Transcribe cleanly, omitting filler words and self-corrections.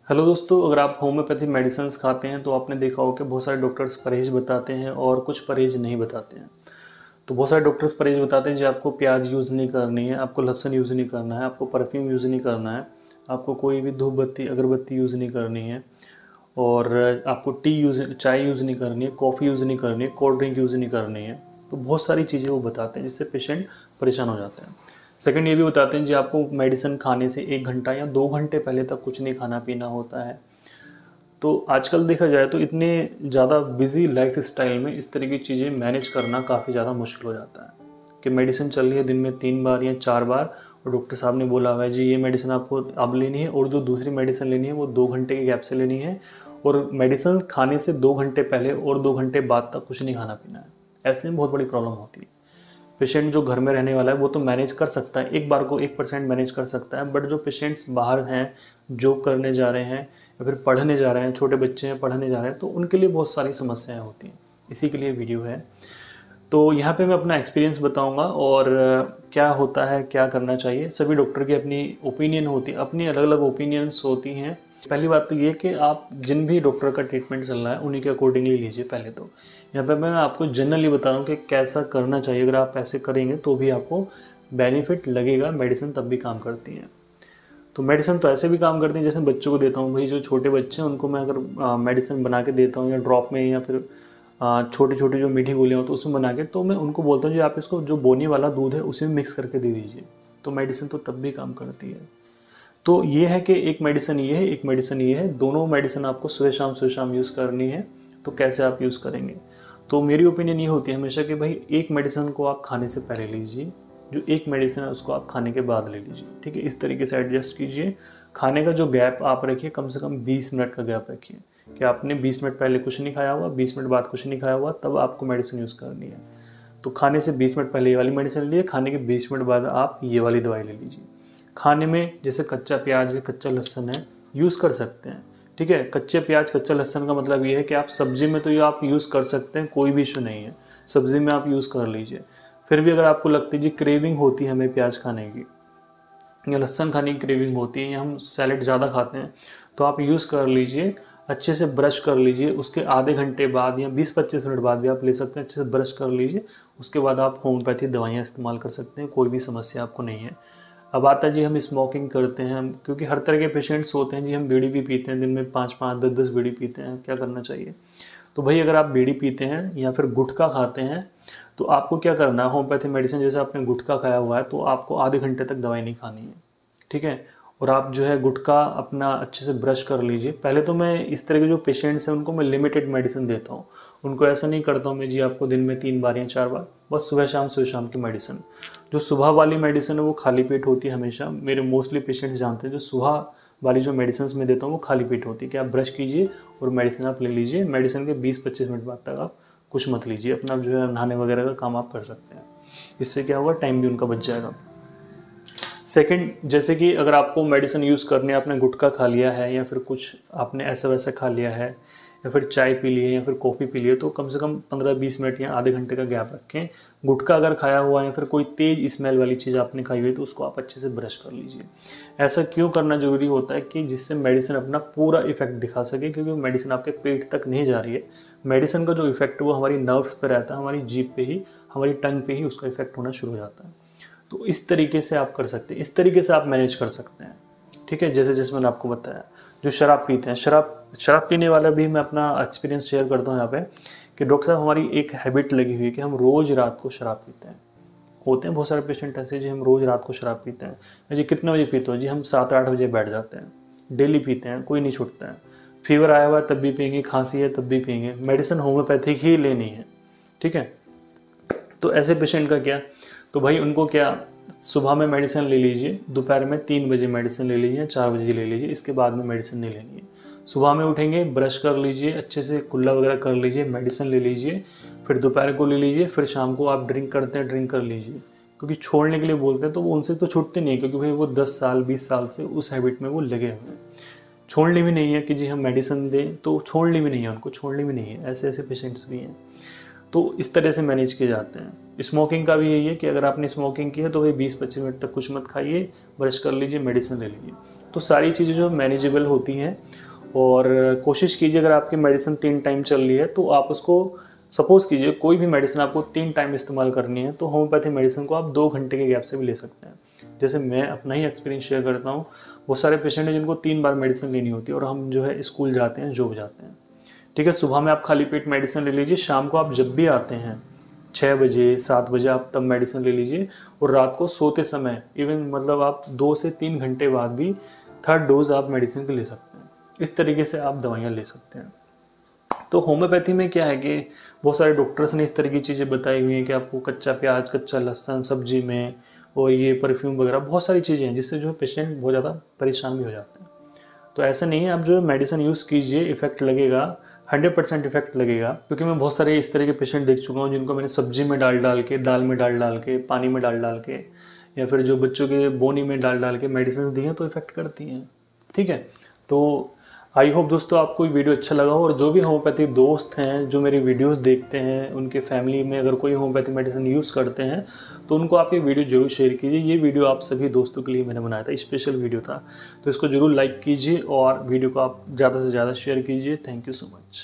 Hello दोस्तों, अगर आप होम्योपैथी मेडिसिन्स खाते हैं तो आपने देखा होगा कि बहुत सारे डॉक्टर्स परहेज़ बताते हैं और कुछ परहेज़ नहीं बताते हैं। तो बहुत सारे डॉक्टर्स परहेज़ बताते हैं जी आपको प्याज यूज़ नहीं करनी है, आपको लहसुन यूज़ नहीं करना है, आपको परफ्यूम यूज़ नहीं करना है, आपको कोई भी धूप बत्ती, अगरबत्ती यूज़ नहीं करनी है और आपको चाय यूज़ नहीं करनी है, कॉफ़ी यूज़ नहीं करनी है, कोल्ड ड्रिंक यूज़ नहीं करनी है। तो बहुत सारी चीज़ें वो बताते हैं जिससे पेशेंट परेशान हो जाते हैं। सेकंड ये भी बताते हैं जी आपको मेडिसिन खाने से 1 घंटा या 2 घंटे पहले तक कुछ नहीं खाना-पीना होता है। तो आजकल देखा जाए तो इतने ज़्यादा बिज़ी लाइफ़स्टाइल में इस तरह की चीज़ें मैनेज करना काफ़ी ज़्यादा मुश्किल हो जाता है कि मेडिसिन चल रही है दिन में 3 बार या 4 बार और डॉक्टर साहब ने बोला हुआ है जी ये मेडिसिन आपको अब लेनी है और जो दूसरी मेडिसिन लेनी है वो 2 घंटे के गैप से लेनी है और मेडिसिन खाने से 2 घंटे पहले और 2 घंटे बाद तक कुछ नहीं खाना-पीना है। ऐसे में बहुत बड़ी प्रॉब्लम होती है। पेशेंट जो घर में रहने वाला है वो तो मैनेज कर सकता है, एक बार को 1% मैनेज कर सकता है, बट जो पेशेंट्स बाहर हैं, जॉब करने जा रहे हैं या फिर पढ़ने जा रहे हैं, छोटे बच्चे हैं पढ़ने जा रहे हैं, तो उनके लिए बहुत सारी समस्याएं होती हैं। इसी के लिए वीडियो है। तो यहाँ पे मैं अपना एक्सपीरियंस बताऊंगा और क्या होता है, क्या करना चाहिए। सभी डॉक्टर की अपनी ओपिनियन होती है, अपनी अलग अलग ओपिनियंस होती हैं। पहली बात तो ये कि आप जिन भी डॉक्टर का ट्रीटमेंट चल रहा है उन्हीं के अकॉर्डिंगली लीजिए। पहले तो यहाँ पे मैं आपको जनरली बता रहा हूँ कि कैसा करना चाहिए। अगर आप ऐसे करेंगे तो भी आपको बेनिफिट लगेगा, मेडिसिन तब भी काम करती हैं। तो मेडिसिन तो ऐसे भी काम करती हैं जैसे बच्चों को देता हूँ, भाई जो छोटे बच्चे हैं उनको मैं अगर मेडिसिन बना के देता हूँ या ड्रॉप में या फिर छोटी छोटी जो मीठी गोलियाँ होती हैं उसमें बना के, तो मैं उनको बोलता हूँ जी आप इसको जो बोनी वाला दूध है उसी में मिक्स करके दे दीजिए। तो मेडिसिन तो तब भी काम करती है। तो ये है कि एक मेडिसिन ये है, एक मेडिसिन ये है, दोनों मेडिसिन आपको सुबह शाम यूज़ करनी है। तो कैसे आप यूज़ करेंगे? तो मेरी ओपिनियन ये होती है हमेशा कि भाई एक मेडिसिन को आप खाने से पहले लीजिए, जो एक मेडिसिन है उसको आप खाने के बाद ले लीजिए। ठीक है, इस तरीके से एडजस्ट कीजिए। खाने का जो गैप आप रखिए कम से कम 20 मिनट का गैप रखिए कि आपने 20 मिनट पहले कुछ नहीं खाया हुआ, 20 मिनट बाद कुछ नहीं खाया हुआ, तब आपको मेडिसिन यूज़ करनी है। तो खाने से 20 मिनट पहले ये वाली मेडिसिन लीजिए, खाने के 20 मिनट बाद आप ये वाली दवाई ले लीजिए। खाने में जैसे कच्चा प्याज है, कच्चा लहसुन है, यूज़ कर सकते हैं। ठीक है, कच्चे प्याज कच्चा लहसुन का मतलब ये है कि आप सब्ज़ी में तो ये आप यूज़ कर सकते हैं, कोई भी इशू नहीं है, सब्ज़ी में आप यूज़ कर लीजिए। फिर भी अगर आपको लगती है जी क्रेविंग होती है हमें प्याज खाने की या लहसुन खाने की क्रेविंग होती है या हम सैलेड ज़्यादा खाते हैं, तो आप यूज़ कर लीजिए। अच्छे से ब्रश कर लीजिए, उसके आधे घंटे बाद या 20-25 मिनट बाद भी आप ले सकते हैं। अच्छे से ब्रश कर लीजिए, उसके बाद आप होम्योपैथी दवाइयाँ इस्तेमाल कर सकते हैं, कोई भी समस्या आपको नहीं है। अब आता है जी हम स्मोकिंग करते हैं, हम क्योंकि हर तरह के पेशेंट्स होते हैं जी, हम बीड़ी भी पीते हैं, दिन में 5-5 10-10 बीड़ी पीते हैं, क्या करना चाहिए? तो भाई अगर आप बीड़ी पीते हैं या फिर गुटखा खाते हैं तो आपको क्या करना है, होम्योपैथी मेडिसिन जैसे आपने गुटखा खाया हुआ है तो आपको आधे घंटे तक दवाई नहीं खानी है। ठीक है, और आप जो है गुटखा अपना अच्छे से ब्रश कर लीजिए। पहले तो मैं इस तरह के जो पेशेंट्स हैं उनको मैं लिमिटेड मेडिसिन देता हूँ, उनको ऐसा नहीं करता हूँ मैं जी आपको दिन में 3 बार या 4 बार, बस सुबह शाम की मेडिसिन। जो सुबह वाली मेडिसिन है वो खाली पेट होती है हमेशा, मेरे मोस्टली पेशेंट्स जानते हैं। जो सुबह वाली जो मेडिसिन मैं देता हूँ वो खाली पेट होती है कि आप ब्रश कीजिए और मेडिसिन आप ले लीजिए। मेडिसिन के 20-25 मिनट बाद तक आप कुछ मत लीजिए, अपना जो है नहाने वगैरह का काम आप कर सकते हैं। इससे क्या होगा, टाइम भी उनका बच जाएगा। सेकंड, जैसे कि अगर आपको मेडिसिन यूज़ करनी है, आपने गुटखा खा लिया है या फिर कुछ आपने ऐसा वैसा खा लिया है या फिर चाय पी ली है या फिर कॉफ़ी पी ली है, तो कम से कम 15-20 मिनट या आधे घंटे का गैप रखें। गुटखा अगर खाया हुआ है या फिर कोई तेज़ स्मेल वाली चीज़ आपने खाई हुई है तो उसको आप अच्छे से ब्रश कर लीजिए। ऐसा क्यों करना ज़रूरी होता है कि जिससे मेडिसिन अपना पूरा इफेक्ट दिखा सके, क्योंकि मेडिसिन आपके पेट तक नहीं जा रही है। मेडिसिन का जो इफेक्ट वो हमारी नर्व्स पर रहता है, हमारी जीभ पे ही, हमारी टंग पे ही उसका इफेक्ट होना शुरू हो जाता है। तो इस तरीके से आप कर सकते हैं, इस तरीके से आप मैनेज कर सकते हैं। ठीक है, जैसे जैसे मैंने आपको बताया। जो शराब पीते हैं, शराब पीने वाला भी मैं अपना एक्सपीरियंस शेयर करता हूँ यहाँ पे कि डॉक्टर साहब हमारी एक हैबिट लगी हुई है कि हम रोज़ रात को शराब पीते हैं। होते हैं बहुत सारे पेशेंट ऐसे जी हम रोज़ रात को शराब पीते हैं। जी कितने बजे पीते हो? जी हम 7-8 बजे बैठ जाते हैं, डेली पीते हैं, कोई नहीं छूटता है। फीवर आया हुआ है तब भी पियेंगे, खांसी है तब भी पियेंगे, मेडिसिन होम्योपैथिक ही लेनी है। ठीक है, तो ऐसे पेशेंट का क्या? तो भाई उनको क्या, सुबह में मेडिसिन ले लीजिए, दोपहर में 3 बजे मेडिसिन ले लीजिए, 4 बजे ले लीजिए, इसके बाद में मेडिसिन नहीं लेनी है। सुबह में उठेंगे, ब्रश कर लीजिए, अच्छे से कुल्ला वगैरह कर लीजिए, मेडिसिन ले लीजिए, फिर दोपहर को ले लीजिए, फिर शाम को आप ड्रिंक करते हैं ड्रिंक कर लीजिए। क्योंकि छोड़ने के लिए बोलते हैं तो वो उनसे तो छूटते नहीं है, क्योंकि भाई वो 10 साल 20 साल से उस हैबिट में वो लगे हुए हैं। छोड़नी भी नहीं है कि जी हम मेडिसिन दें, तो छोड़नी भी नहीं है, उनको छोड़नी भी नहीं है। ऐसे ऐसे पेशेंट्स भी हैं। तो इस तरह से मैनेज किए जाते हैं। स्मोकिंग का भी यही है कि अगर आपने स्मोकिंग की है तो भाई 20-25 मिनट तक कुछ मत खाइए, ब्रश कर लीजिए, मेडिसिन ले लीजिए। तो सारी चीज़ें जो मैनेजेबल होती हैं। और कोशिश कीजिए, अगर आपकी मेडिसिन 3 टाइम चल रही है तो आप उसको, सपोज़ कीजिए कोई भी मेडिसिन आपको 3 टाइम इस्तेमाल करनी है, तो होम्योपैथी मेडिसिन को आप 2 घंटे के गैप से भी ले सकते हैं। जैसे मैं अपना ही एक्सपीरियंस शेयर करता हूँ, बहुत सारे पेशेंट हैं जिनको 3 बार मेडिसिन लेनी होती है और हम जो है स्कूल जाते हैं, जॉब जाते हैं। ठीक है, सुबह में आप खाली पेट मेडिसिन ले लीजिए, शाम को आप जब भी आते हैं 6 बजे 7 बजे आप तब मेडिसिन ले लीजिए, और रात को सोते समय इवन मतलब आप 2 से 3 घंटे बाद भी 3rd डोज आप मेडिसिन की ले सकते हैं। इस तरीके से आप दवाइयाँ ले सकते हैं। तो होम्योपैथी में क्या है कि बहुत सारे डॉक्टर्स ने इस तरह की चीज़ें बताई हुई हैं कि आपको कच्चा प्याज, कच्चा लहसुन सब्जी में, और ये परफ्यूम वगैरह बहुत सारी चीज़ें हैं जिससे जो है पेशेंट बहुत ज़्यादा परेशान भी हो जाते हैं। तो ऐसा नहीं है, आप जो है मेडिसिन यूज़ कीजिए, इफेक्ट लगेगा, 100% इफेक्ट लगेगा। क्योंकि मैं बहुत सारे इस तरह के पेशेंट देख चुका हूँ जिनको मैंने सब्जी में डाल डाल के, दाल में डाल डाल के, पानी में डाल डाल के, या फिर जो बच्चों के बोनी में डाल डाल के मेडिसिन दी हैं तो इफेक्ट करती हैं। ठीक है, तो आई होप दोस्तों आपको ये वीडियो अच्छा लगा हो, और जो भी होम्योपैथी दोस्त हैं जो मेरी वीडियोस देखते हैं, उनके फैमिली में अगर कोई होम्योपैथी मेडिसिन यूज़ करते हैं तो उनको आप ये वीडियो जरूर शेयर कीजिए। ये वीडियो आप सभी दोस्तों के लिए मैंने बनाया था, स्पेशल वीडियो था, तो इसको जरूर लाइक कीजिए और वीडियो को आप ज़्यादा से ज़्यादा शेयर कीजिए। Thank you so much.